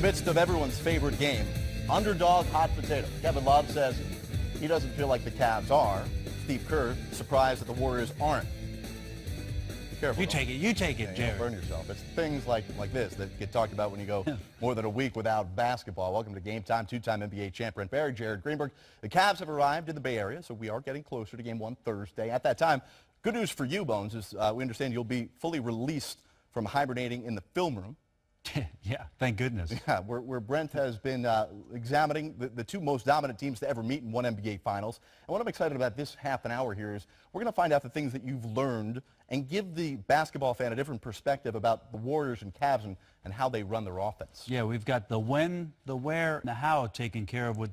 midst of everyone's favorite game, underdog hot potato. Kevin Love says he doesn't feel like the Cavs are. Steve Kerr surprised that the Warriors aren't. Be careful. You take it, Yeah, Jared. burn yourself. It's things like this that get talked about when you go more than a week without basketball. Welcome to Game Time. Two-time NBA champ Brent Barry, Jared Greenberg. The Cavs have arrived in the Bay Area, so we are getting closer to Game 1 Thursday. At that time, good news for you, Bones, is we understand you'll be fully released from hibernating in the film room. Yeah, thank goodness. Yeah, where Brent has been examining the two most dominant teams to ever meet in one NBA Finals. And what I'm excited about this half an hour here is we're going to find out the things that you've learned and give the basketball fan a different perspective about the Warriors and Cavs and how they run their offense. Yeah, we've got the when, the where, and the how taken care of with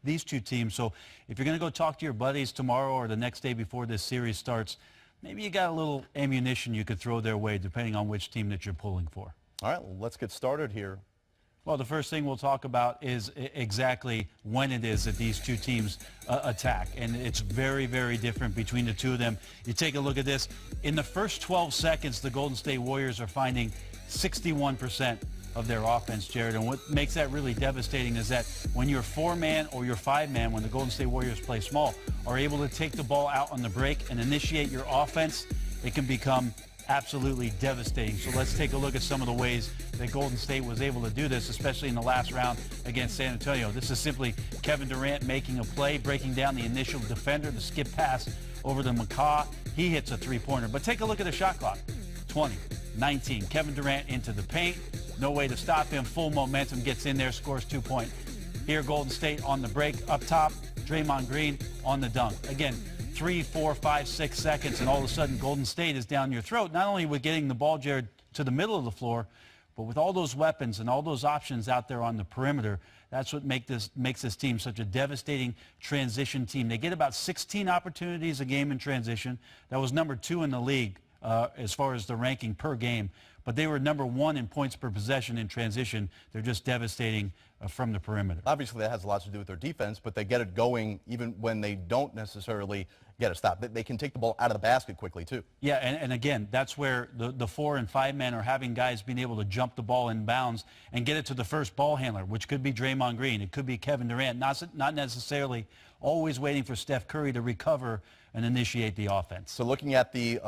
these two teams. So if you're going to go talk to your buddies tomorrow or the next day before this series starts, maybe you got a little ammunition you could throw their way depending on which team that you're pulling for. All right, well, let's get started here. Well, the first thing we'll talk about is exactly when it is that these two teams attack. And it's very, very different between the two of them. You take a look at this. In the first 12 seconds, the Golden State Warriors are finding 61% of their offense, Jared. And what makes that really devastating is that when you're four-man or you're five-man, when the Golden State Warriors play small, are able to take the ball out on the break and initiate your offense, it can become absolutely devastating. So let's take a look at some of the ways that Golden State was able to do this, especially in the last round against San Antonio. This is simply Kevin Durant making a play, breaking down the initial defender, the skip pass over to McCaw. He hits a three-pointer. But take a look at the shot clock. 20, 19. Kevin Durant into the paint. No way to stop him. Full momentum, gets in there, scores 2 points. Here, Golden State on the break. Up top, Draymond Green on the dunk. Again, 3, 4, 5, 6 seconds, and all of a sudden Golden State is down your throat, not only with getting the ball, Jared, to the middle of the floor, but with all those weapons and all those options out there on the perimeter. That's what makes this team such a devastating transition team. They get about 16 opportunities a game in transition. That was number 2 in the league as far as the ranking per game. But they were number 1 in points per possession in transition. They're just devastating from the perimeter. Obviously, that has a lot to do with their defense, but they get it going even when they don't necessarily get a stop. They can take the ball out of the basket quickly, too. Yeah, and again, that's where the 4 and 5 men are having guys being able to jump the ball in bounds and get it to the first ball handler, which could be Draymond Green. It could be Kevin Durant, not necessarily always waiting for Steph Curry to recover and initiate the offense. So looking at the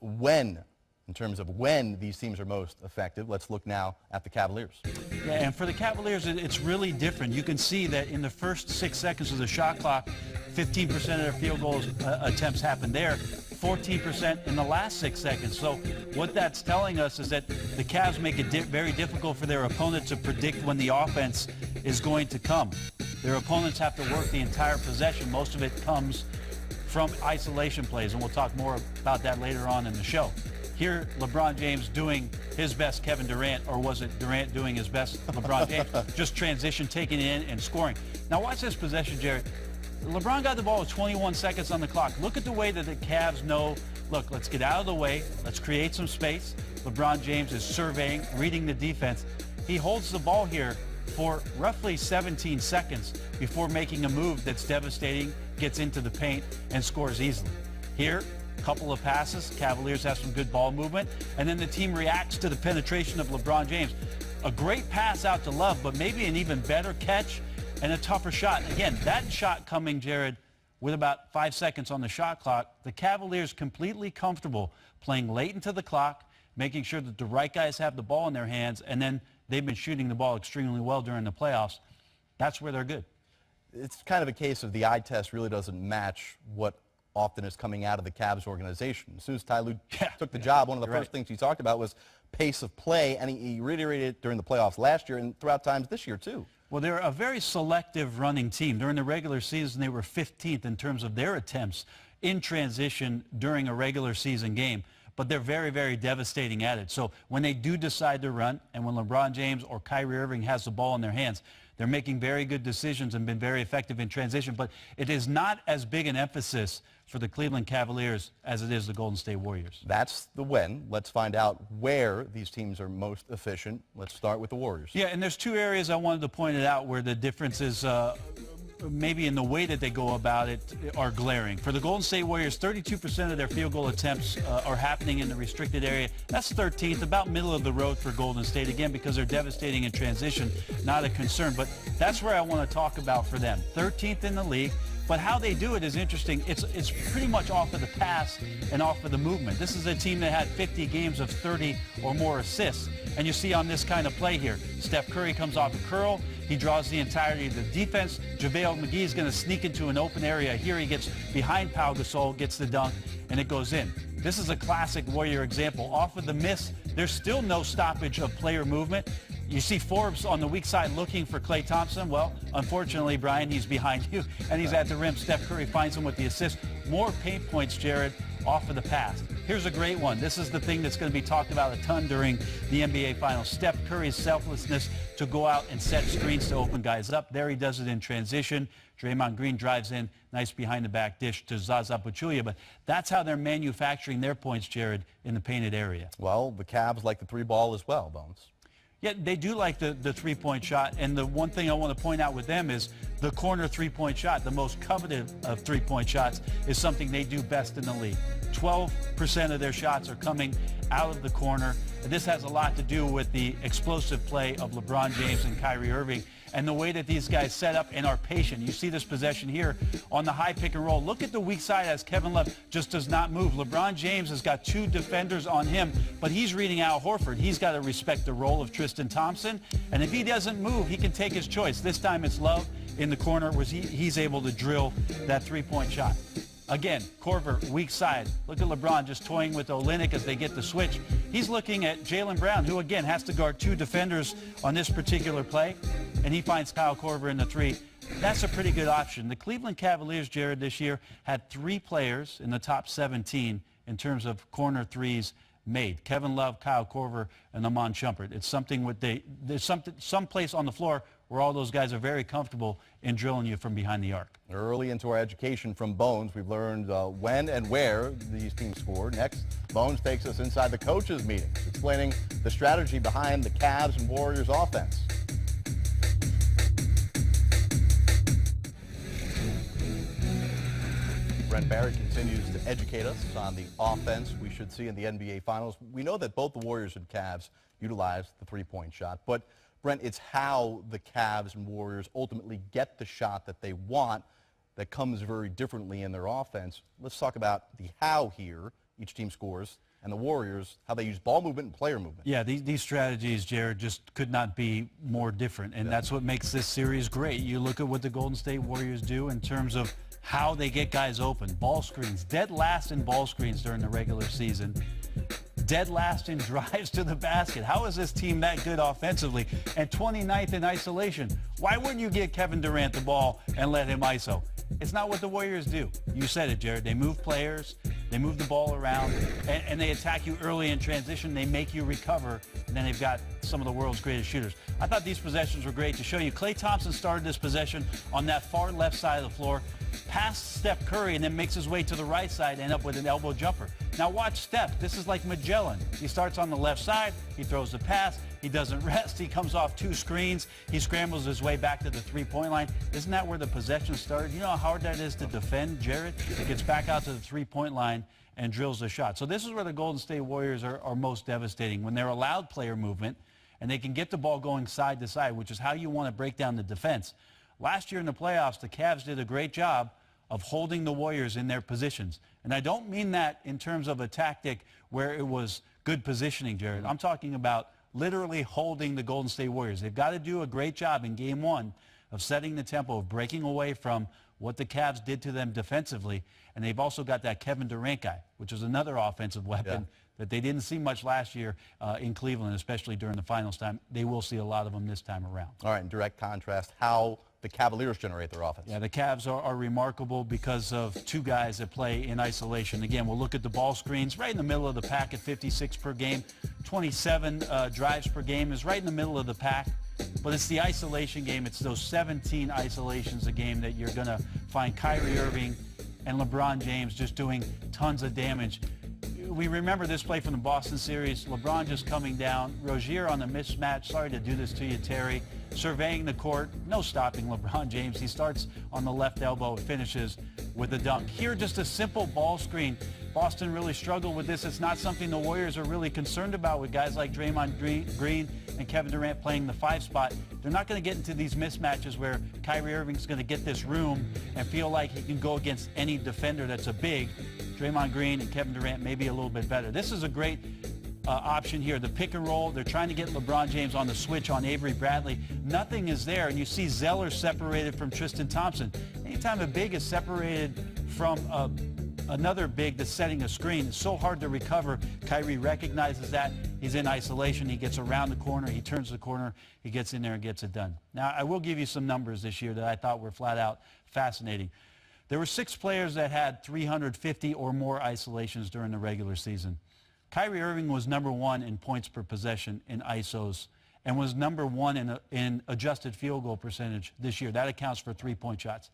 when, in terms of when these teams are most effective, let's look now at the Cavaliers. Yeah, and for the Cavaliers, it's really different. You can see that in the first 6 seconds of the shot clock, 15% of their field goal attempts happened there, 14% in the last 6 seconds. So what that's telling us is that the Cavs make it very difficult for their opponent to predict when the offense is going to come. Their opponents have to work the entire possession. Most of it comes from isolation plays, and we'll talk more about that later on in the show. Here, LeBron James doing his best Kevin Durant, or was it Durant doing his best LeBron James? Just transition, taking it in and scoring. Now watch this possession, Jared. LeBron got the ball with 21 seconds on the clock. Look at the way that the Cavs know, look, let's get out of the way. Let's create some space. LeBron James is surveying, reading the defense. He holds the ball here for roughly 17 seconds before making a move that's devastating, gets into the paint, and scores easily. Here, couple of passes. Cavaliers have some good ball movement, and then the team reacts to the penetration of LeBron James. A great pass out to Love, but maybe an even better catch and a tougher shot. Again, that shot coming, Jared, with about 5 seconds on the shot clock. The Cavaliers completely comfortable playing late into the clock, making sure that the right guys have the ball in their hands, and then they've been shooting the ball extremely well during the playoffs. That's where they're good. It's kind of a case of the eye test really doesn't match what often is coming out of the Cavs organization. As soon as Ty Lue took the job, one of the first things he talked about was pace of play, and he reiterated it during the playoffs last year and throughout times this year, too. Well, they're a very selective running team. During the regular season, they were 15th in terms of their attempts in transition during a regular season game. But they're very, very devastating at it. So when they do decide to run, and when LeBron James or Kyrie Irving has the ball in their hands, they're making very good decisions and been very effective in transition. But it is not as big an emphasis for the Cleveland Cavaliers as it is the Golden State Warriors. That's the when. Let's find out where these teams are most efficient. Let's start with the Warriors. Yeah, and there's 2 areas I wanted to point it out where the difference is maybe in the way that they go about it, are glaring. For the Golden State Warriors, 32% of their field goal attempts are happening in the restricted area. That's 13th, about middle of the road for Golden State, again, because they're devastating in transition, not a concern. But that's where I want to talk about for them. 13th in the league. But how they do it is interesting. It's pretty much off of the pass and off of the movement. This is a team that had 50 games of 30 or more assists. And you see on this kind of play here, Steph Curry comes off a curl. He draws the entirety of the defense. JaVale McGee is going to sneak into an open area. Here he gets behind Pau Gasol, gets the dunk, and it goes in. This is a classic Warrior example. Off of the miss, there's still no stoppage of player movement. You see Forbes on the weak side looking for Klay Thompson. Well, unfortunately, Brian, he's behind you, and he's at the rim. Steph Curry finds him with the assist. More paint points, Jared, off of the pass. Here's a great one. This is the thing that's going to be talked about a ton during the NBA Finals. Steph Curry's selflessness to go out and set screens to open guys up. There he does it in transition. Draymond Green drives in, nice behind-the-back dish to Zaza Pachulia. But that's how they're manufacturing their points, Jared, in the painted area. Well, the Cavs like the 3-ball as well, Bones. Yeah, they do like the three-point shot, and the one thing I want to point out with them is the corner three-point shot, the most coveted of three-point shots, is something they do best in the league. 12% of their shots are coming out of the corner. And this has a lot to do with the explosive play of LeBron James and Kyrie Irving and the way that these guys set up and are patient. You see this possession here on the high pick and roll. Look at the weak side as Kevin Love just does not move. LeBron James has got two defenders on him, but he's reading Al Horford. He's got to respect the role of Tristan Thompson, and if he doesn't move, he can take his choice. This time it's Love in the corner where he's able to drill that three-point shot. Again, Korver, weak side. Look at LeBron just toying with Olynyk as they get the switch. He's looking at Jaylen Brown, who, again, has to guard two defenders on this particular play, and he finds Kyle Korver in the three. That's a pretty good option. The Cleveland Cavaliers, Jared, this year had 3 players in the top 17 in terms of corner threes made. Kevin Love, Kyle Korver, and Iman Shumpert. It's something there's some place on the floor where all those guys are very comfortable in drilling you from behind the arc. Early into our education from Bones, we've learned when and where these teams score. Next, Bones takes us inside the coaches' meetings, explaining the strategy behind the Cavs and Warriors offense. Brent Barrett continues to educate us on the offense we should see in the NBA Finals. We know that both the Warriors and Cavs utilize the three-point shot, but Brent, it's how the Cavs and Warriors ultimately get the shot that they want that comes very differently in their offense. Let's talk about the how here. Each team scores, and the Warriors, how they use ball movement and player movement. Yeah, these strategies, Jared, just could not be more different, and that's what makes this series great. You look at what the Golden State Warriors do in terms of how they get guys open. Ball screens, dead last in ball screens during the regular season. Dead last in drives to the basket. How is this team that good offensively? And 29th in isolation. Why wouldn't you give Kevin Durant the ball and let him ISO? It's not what the Warriors do. You said it, Jared. They move players, they move the ball around, and they attack you early in transition. They make you recover, and then they've got some of the world's greatest shooters. I thought these possessions were great to show you. Klay Thompson started this possession on that far left side of the floor, past Steph Curry, and then makes his way to the right side and end up with an elbow jumper. Now watch Steph. This is like Magellan. He starts on the left side. He throws the pass. He doesn't rest. He comes off 2 screens. He scrambles his way back to the three-point line. Isn't that where the possession started? You know how hard that is to defend, Jared? He gets back out to the three-point line and drills the shot. So this is where the Golden State Warriors are most devastating, when they're allowed player movement and they can get the ball going side to side, which is how you want to break down the defense. Last year in the playoffs, the Cavs did a great job of holding the Warriors in their positions. And I don't mean that in terms of a tactic where it was good positioning, Jared. I'm talking about literally holding the Golden State Warriors. They've got to do a great job in Game 1 of setting the tempo, of breaking away from what the Cavs did to them defensively. And they've also got that Kevin Durant guy, which is another offensive weapon that they didn't see much last year in Cleveland, especially during the finals time. They will see a lot of them this time around. All right, in direct contrast, how the Cavaliers generate their offense. Yeah, the Cavs are remarkable because of 2 guys that play in isolation. Again, we'll look at the ball screens right in the middle of the pack at 56 per game. 27 drives per game is right in the middle of the pack. But it's the isolation game. It's those 17 isolations a game that you're going to find Kyrie Irving and LeBron James just doing tons of damage. We remember this play from the Boston series. LeBron just coming down. Rozier on the mismatch. Sorry to do this to you, Terry. surveying the court. No stopping LeBron James. He starts on the left elbow, finishes with a dunk. Here, just a simple ball screen. Boston really struggled with this. It's not something the Warriors are really concerned about with guys like Draymond Green and Kevin Durant playing the 5 spot. They're not going to get into these mismatches where Kyrie Irving's going to get this room and feel like he can go against any defender that's a big. Draymond Green and Kevin Durant may be a little bit better. This is a great option here. The pick and roll, they're trying to get LeBron James on the switch on Avery Bradley. Nothing is there, and you see Zeller separated from Tristan Thompson. Anytime a big is separated from another big that's setting a screen, it's so hard to recover. Kyrie recognizes that. He's in isolation. He gets around the corner. He turns the corner. He gets in there and gets it done. Now, I will give you some numbers this year that I thought were flat out fascinating. There were 6 players that had 350 or more isolations during the regular season. Kyrie Irving was number 1 in points per possession in ISOs and was number 1 in adjusted field goal percentage this year. That accounts for 3-point shots.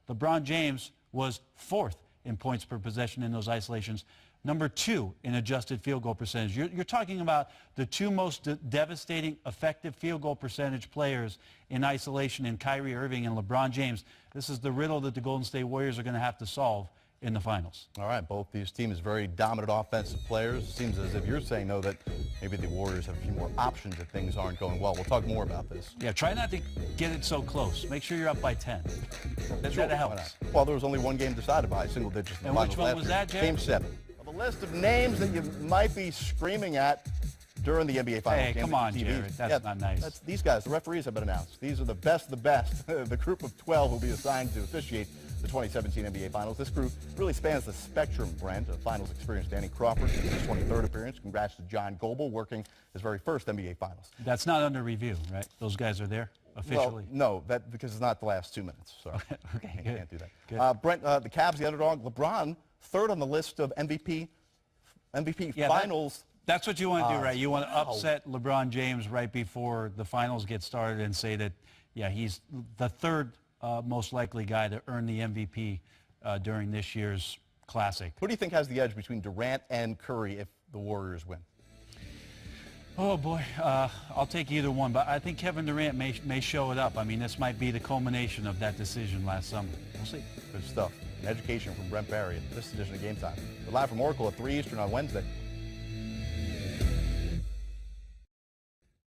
LeBron James was 4th in points per possession in those isolations, number 2 in adjusted field goal percentage. You're talking about the 2 most devastating effective field goal percentage players in isolation in Kyrie Irving and LeBron James. This is the riddle that the Golden State Warriors are going to have to solve in the finals. All right, both these teams very dominant offensive players. It seems as if you're saying, though, that maybe the Warriors have a few more options if things aren't going well. We'll talk more about this. Yeah, try not to get it so close. Make sure you're up by 10. That helps. Well, there was only one game decided by single digits in the finals. And which one was that, Jerry? Game 7. Well, the list of names that you might be screaming at during the NBA Finals. Hey, come on, Jared. That's not nice. These guys, the referees have been announced. These are the best of the best. The group of 12 will be assigned to officiate the 2017 NBA Finals. This group really spans the spectrum, Brent, of finals experience. Danny Crawford, his 23rd appearance. Congrats to John Goebel, working his very first NBA Finals. That's not under review, right? Those guys are there officially? Well, no, because it's not the last 2 minutes. So okay, I good. can't do that. Good. Brent, the Cavs, the underdog. LeBron, 3rd on the list of MVP Finals. That's what you want to do, right? You want to upset LeBron James right before the finals get started and say that, yeah, he's the 3rd most likely guy to earn the MVP during this year's Classic. Who do you think has the edge between Durant and Curry if the Warriors win? Oh, boy. I'll take either one, but I think Kevin Durant may show it up. I mean, this might be the culmination of that decision last summer. We'll see. Good stuff. An education from Brent Barry in this edition of Game Time. We're live from Oracle at 3 Eastern on Wednesday.